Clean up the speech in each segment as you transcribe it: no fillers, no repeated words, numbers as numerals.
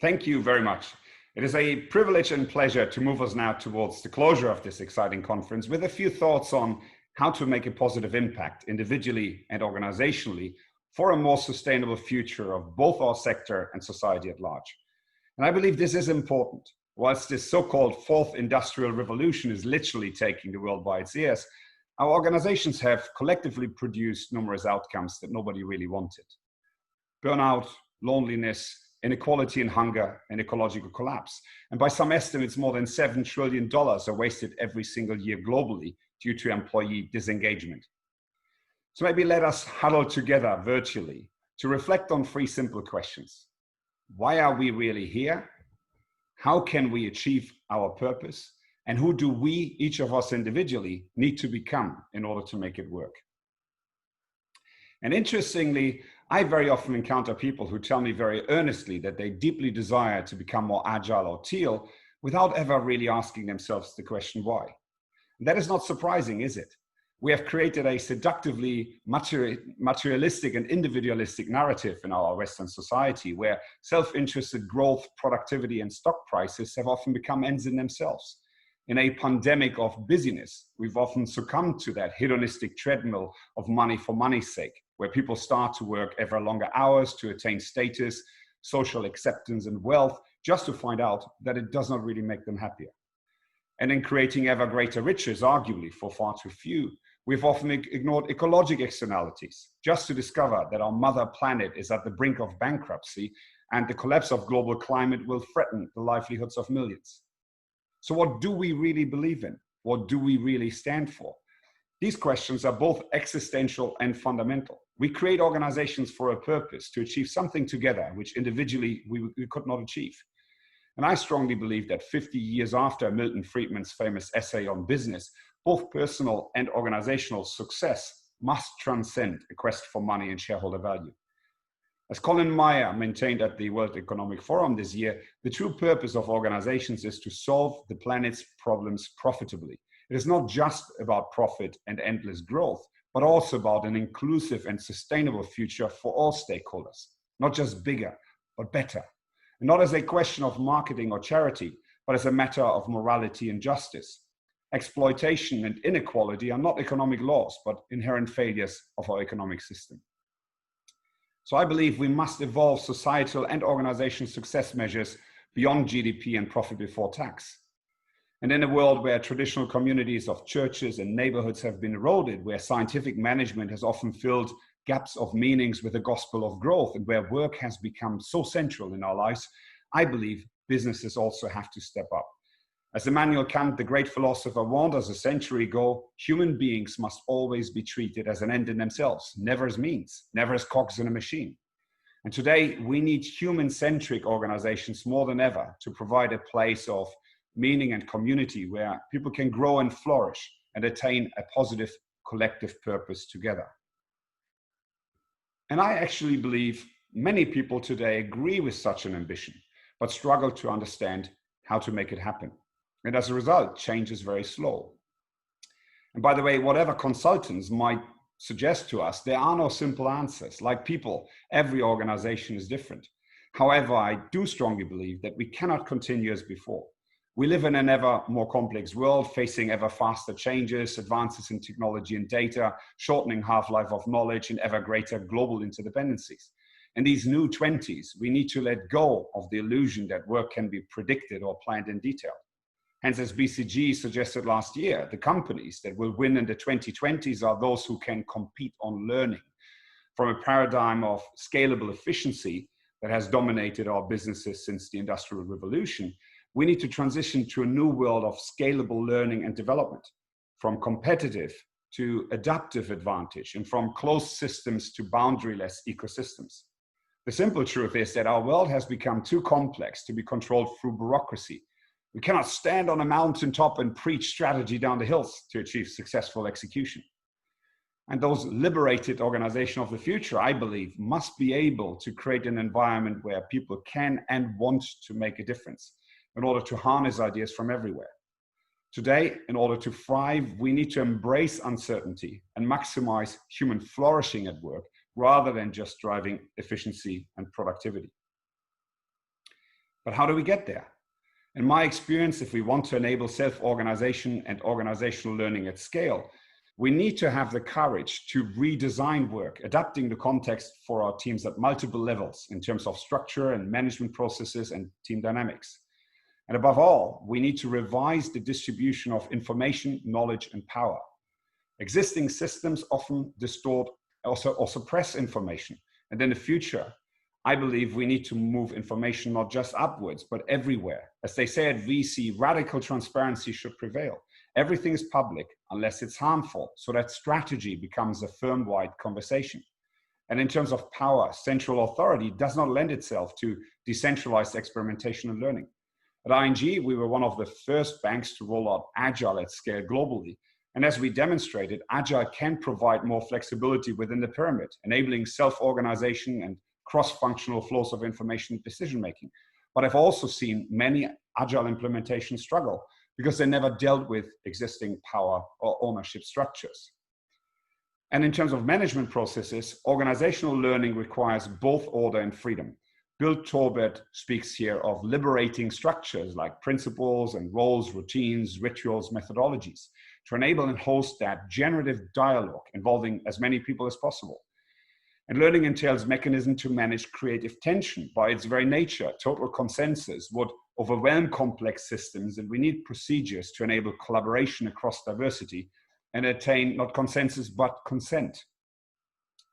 Thank you very much. It is a privilege and pleasure to move us now towards the closure of this exciting conference with a few thoughts on how to make a positive impact individually and organizationally for a more sustainable future of both our sector and society at large. And I believe this is important. Whilst this so-called fourth industrial revolution is literally taking the world by its ears, our organizations have collectively produced numerous outcomes that nobody really wanted. Burnout, loneliness, inequality and hunger, and ecological collapse. And by some estimates, more than $7 trillion are wasted every single year globally due to employee disengagement. So maybe let us huddle together virtually to reflect on three simple questions. Why are we really here? How can we achieve our purpose? And who do we, each of us individually, need to become in order to make it work? And interestingly, I very often encounter people who tell me very earnestly that they deeply desire to become more agile or teal without ever really asking themselves the question why. And that is not surprising, is it? We have created a seductively materialistic and individualistic narrative in our Western society where self-interested growth, productivity, and stock prices have often become ends in themselves. In a pandemic of busyness, we've often succumbed to that hedonistic treadmill of money for money's sake, where people start to work ever longer hours to attain status, social acceptance, and wealth, just to find out that it does not really make them happier. And in creating ever greater riches, arguably for far too few, we've often ignored ecologic externalities, just to discover that our mother planet is at the brink of bankruptcy and the collapse of global climate will threaten the livelihoods of millions. So what do we really believe in? What do we really stand for? These questions are both existential and fundamental. We create organizations for a purpose, to achieve something together, which individually we could not achieve. And I strongly believe that 50 years after Milton Friedman's famous essay on business, both personal and organizational success must transcend a quest for money and shareholder value. As Colin Meyer maintained at the World Economic Forum this year, the true purpose of organizations is to solve the planet's problems profitably. It is not just about profit and endless growth, but also about an inclusive and sustainable future for all stakeholders, not just bigger, but better. And not as a question of marketing or charity, but as a matter of morality and justice. Exploitation and inequality are not economic laws, but inherent failures of our economic system. So I believe we must evolve societal and organizational success measures beyond GDP and profit before tax. And in a world where traditional communities of churches and neighborhoods have been eroded, where scientific management has often filled gaps of meanings with the gospel of growth, and where work has become so central in our lives, I believe businesses also have to step up. As Immanuel Kant, the great philosopher, warned us a century ago, human beings must always be treated as an end in themselves, never as means, never as cogs in a machine. And today, we need human-centric organizations more than ever to provide a place of meaning and community where people can grow and flourish and attain a positive collective purpose together. And I actually believe many people today agree with such an ambition, but struggle to understand how to make it happen. And as a result, change is very slow. And by the way, whatever consultants might suggest to us, there are no simple answers. Like people, every organization is different. However, I do strongly believe that we cannot continue as before. We live in an ever more complex world, facing ever faster changes, advances in technology and data, shortening half-life of knowledge, and ever greater global interdependencies. In these new 20s, we need to let go of the illusion that work can be predicted or planned in detail. Hence, as BCG suggested last year, the companies that will win in the 2020s are those who can compete on learning. From a paradigm of scalable efficiency that has dominated our businesses since the Industrial Revolution, we need to transition to a new world of scalable learning and development, from competitive to adaptive advantage, and from closed systems to boundaryless ecosystems. The simple truth is that our world has become too complex to be controlled through bureaucracy. We cannot stand on a mountaintop and preach strategy down the hills to achieve successful execution. And those liberated organizations of the future, I believe, must be able to create an environment where people can and want to make a difference in order to harness ideas from everywhere. Today, in order to thrive, we need to embrace uncertainty and maximize human flourishing at work rather than just driving efficiency and productivity. But how do we get there? In my experience, if we want to enable self-organization and organizational learning at scale, we need to have the courage to redesign work, adapting the context for our teams at multiple levels in terms of structure and management processes and team dynamics. And above all, we need to revise the distribution of information, knowledge, and power. Existing systems often distort or suppress information. And in the future, I believe we need to move information not just upwards, but everywhere. As they say at VC, radical transparency should prevail. Everything is public unless it's harmful, so that strategy becomes a firm-wide conversation. And in terms of power, central authority does not lend itself to decentralized experimentation and learning. At ING, we were one of the first banks to roll out Agile at scale globally. And as we demonstrated, Agile can provide more flexibility within the pyramid, enabling self-organization and cross-functional flows of information decision-making. But I've also seen many Agile implementations struggle because they never dealt with existing power or ownership structures. And in terms of management processes, organizational learning requires both order and freedom. Bill Torbert speaks here of liberating structures like principles and roles, routines, rituals, methodologies to enable and host that generative dialogue involving as many people as possible. And learning entails mechanism to manage creative tension. By its very nature, total consensus would overwhelm complex systems, and we need procedures to enable collaboration across diversity and attain not consensus, but consent.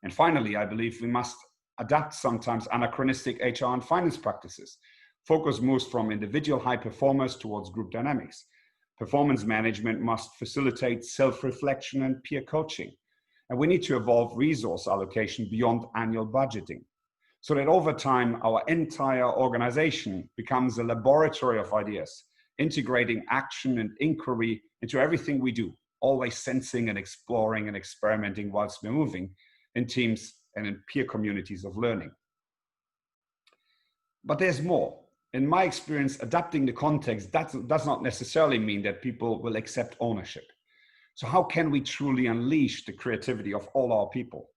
And finally, I believe we must adapt sometimes anachronistic HR and finance practices. Focus moves from individual high performers towards group dynamics. Performance management must facilitate self-reflection and peer coaching. And we need to evolve resource allocation beyond annual budgeting, so that over time, our entire organization becomes a laboratory of ideas, integrating action and inquiry into everything we do, always sensing and exploring and experimenting whilst we're moving in teams and in peer communities of learning. But there's more. In my experience, adapting the context does not necessarily mean that people will accept ownership. So how can we truly unleash the creativity of all our people?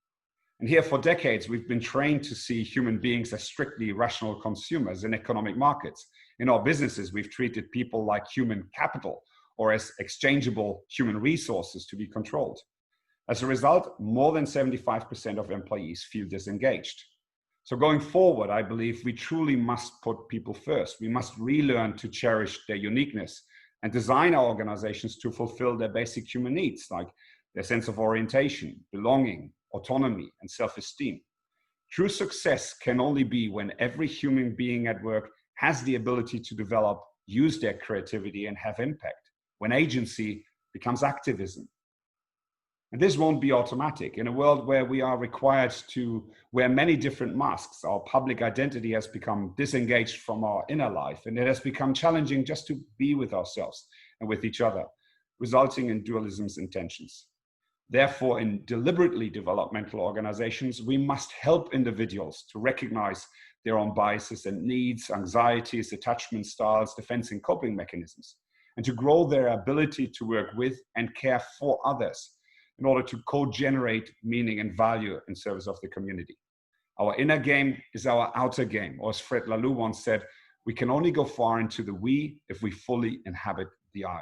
And here for decades, we've been trained to see human beings as strictly rational consumers in economic markets. In our businesses, we've treated people like human capital or as exchangeable human resources to be controlled. As a result, more than 75% of employees feel disengaged. So going forward, I believe we truly must put people first. We must relearn to cherish their uniqueness and design our organizations to fulfill their basic human needs, like their sense of orientation, belonging, autonomy, and self-esteem. True success can only be when every human being at work has the ability to develop, use their creativity, and have impact, when agency becomes activism. And this won't be automatic. In a world where we are required to wear many different masks, our public identity has become disengaged from our inner life, and it has become challenging just to be with ourselves and with each other, resulting in dualisms and tensions. Therefore, in deliberately developmental organizations, we must help individuals to recognize their own biases and needs, anxieties, attachment styles, defense and coping mechanisms, and to grow their ability to work with and care for others in order to co-generate meaning and value in service of the community. Our inner game is our outer game, or as Fred Laloux once said, we can only go far into the we if we fully inhabit the I.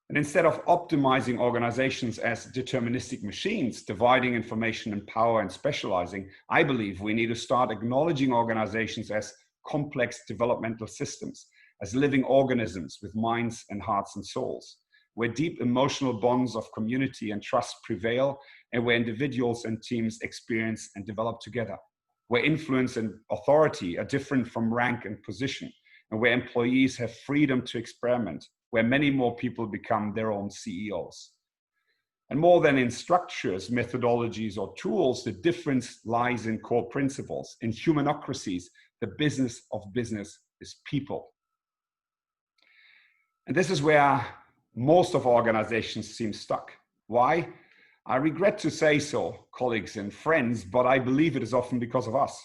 And instead of optimizing organizations as deterministic machines, dividing information and power and specializing, I believe we need to start acknowledging organizations as complex developmental systems, as living organisms with minds and hearts and souls, where deep emotional bonds of community and trust prevail, and where individuals and teams experience and develop together, where influence and authority are different from rank and position, and where employees have freedom to experiment, where many more people become their own CEOs. And more than in structures, methodologies, or tools, the difference lies in core principles. In humanocracies, the business of business is people. And this is where most of our organizations seem stuck. Why? I regret to say so, colleagues and friends, but I believe it is often because of us.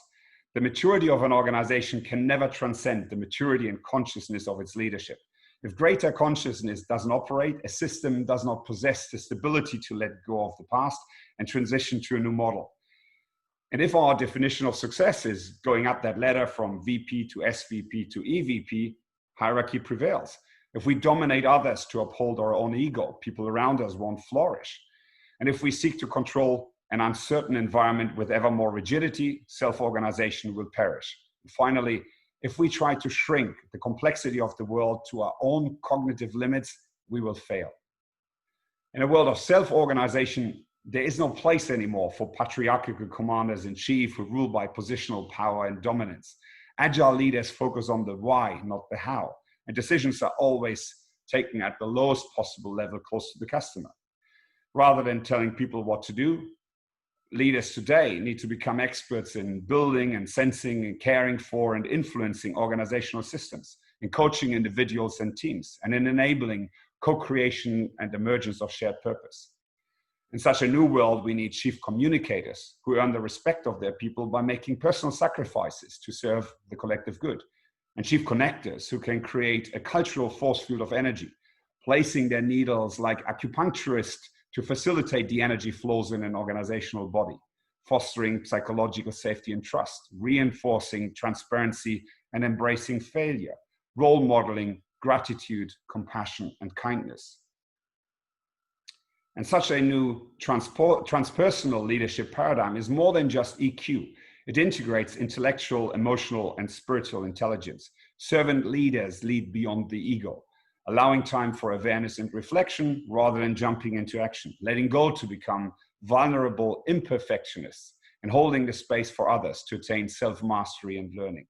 The maturity of an organization can never transcend the maturity and consciousness of its leadership. If greater consciousness doesn't operate, a system does not possess the stability to let go of the past and transition to a new model. And if our definition of success is going up that ladder from VP to SVP to EVP, hierarchy prevails. If we dominate others to uphold our own ego, people around us won't flourish. And if we seek to control an uncertain environment with ever more rigidity, self-organization will perish. And finally, if we try to shrink the complexity of the world to our own cognitive limits, we will fail. In a world of self-organization, there is no place anymore for patriarchal commanders-in-chief who rule by positional power and dominance. Agile leaders focus on the why, not the how. And decisions are always taken at the lowest possible level, close to the customer. Rather than telling people what to do, leaders today need to become experts in building and sensing and caring for and influencing organizational systems, in coaching individuals and teams, and in enabling co-creation and emergence of shared purpose. In such a new world, we need chief communicators who earn the respect of their people by making personal sacrifices to serve the collective good, and chief connectors who can create a cultural force field of energy, placing their needles like acupuncturists to facilitate the energy flows in an organizational body, fostering psychological safety and trust, reinforcing transparency and embracing failure, role modeling gratitude, compassion, and kindness. And such a new transpersonal leadership paradigm is more than just EQ. It integrates intellectual, emotional, and spiritual intelligence. Servant leaders lead beyond the ego, allowing time for awareness and reflection rather than jumping into action, letting go to become vulnerable imperfectionists, and holding the space for others to attain self-mastery and learning.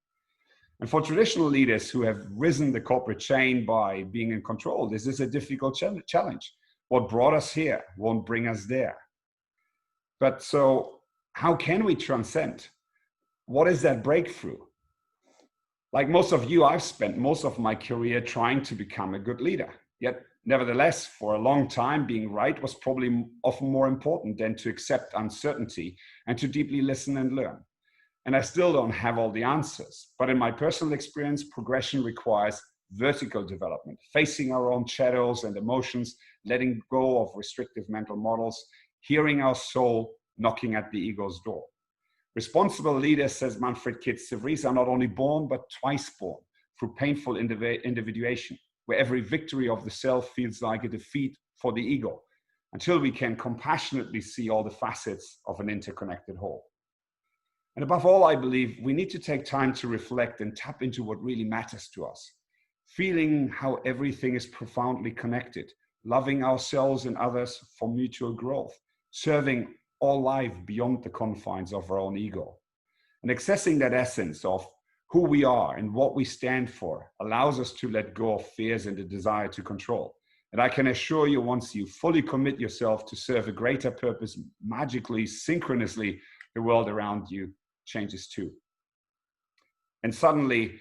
And for traditional leaders who have risen the corporate chain by being in control, this is a difficult challenge. What brought us here won't bring us there. But so how can we transcend? What is that breakthrough? Like most of you, I've spent most of my career trying to become a good leader. Yet, nevertheless, for a long time, being right was probably often more important than to accept uncertainty and to deeply listen and learn. And I still don't have all the answers. But in my personal experience, progression requires vertical development, facing our own shadows and emotions, letting go of restrictive mental models, hearing our soul knocking at the ego's door. Responsible leaders, says Manfred Kitz-Sevries, are not only born, but twice born through painful individuation, where every victory of the self feels like a defeat for the ego, until we can compassionately see all the facets of an interconnected whole. And above all, I believe we need to take time to reflect and tap into what really matters to us, feeling how everything is profoundly connected, loving ourselves and others for mutual growth, serving all life beyond the confines of our own ego. And accessing that essence of who we are and what we stand for allows us to let go of fears and the desire to control. And I can assure you, once you fully commit yourself to serve a greater purpose, magically, synchronously, the world around you changes too. And suddenly,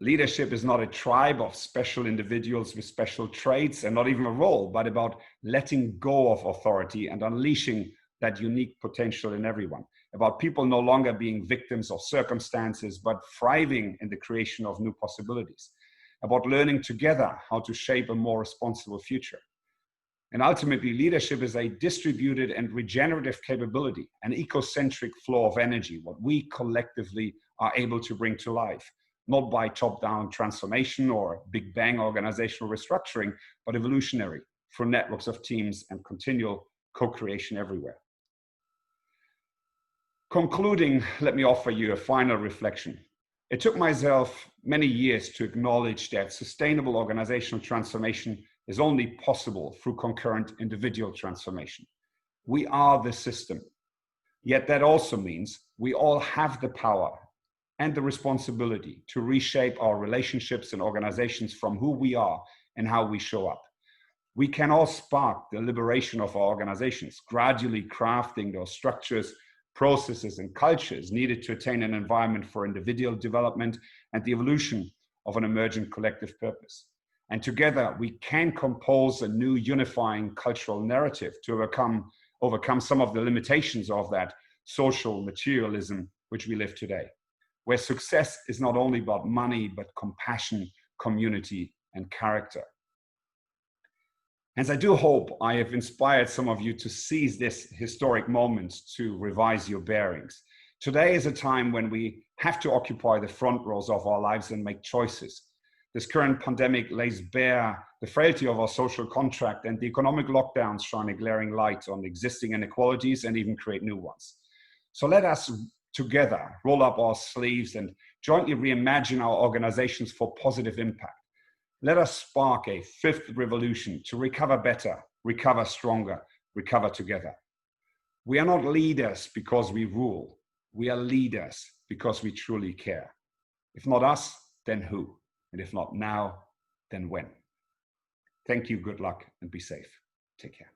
leadership is not a tribe of special individuals with special traits and not even a role, but about letting go of authority and unleashing that unique potential in everyone, about people no longer being victims of circumstances, but thriving in the creation of new possibilities, about learning together how to shape a more responsible future. And ultimately, leadership is a distributed and regenerative capability, an ecocentric flow of energy, what we collectively are able to bring to life, not by top-down transformation or big bang organizational restructuring, but evolutionary through networks of teams and continual co-creation everywhere. Concluding, let me offer you a final reflection. It took myself many years to acknowledge that sustainable organizational transformation is only possible through concurrent individual transformation. We are the system. Yet that also means we all have the power and the responsibility to reshape our relationships and organizations from who we are and how we show up. We can all spark the liberation of our organizations, gradually crafting those structures, processes, and cultures needed to attain an environment for individual development and the evolution of an emergent collective purpose. And together, we can compose a new unifying cultural narrative to overcome some of the limitations of that social materialism which we live today, where success is not only about money, but compassion, community, and character. Hence, I do hope I have inspired some of you to seize this historic moment to revise your bearings. Today is a time when we have to occupy the front rows of our lives and make choices. This current pandemic lays bare the frailty of our social contract, and the economic lockdowns shine a glaring light on existing inequalities and even create new ones. So let us together roll up our sleeves and jointly reimagine our organizations for positive impact. Let us spark a fifth revolution to recover better, recover stronger, recover together. We are not leaders because we rule. We are leaders because we truly care. If not us, then who? And if not now, then when? Thank you, good luck, and be safe. Take care.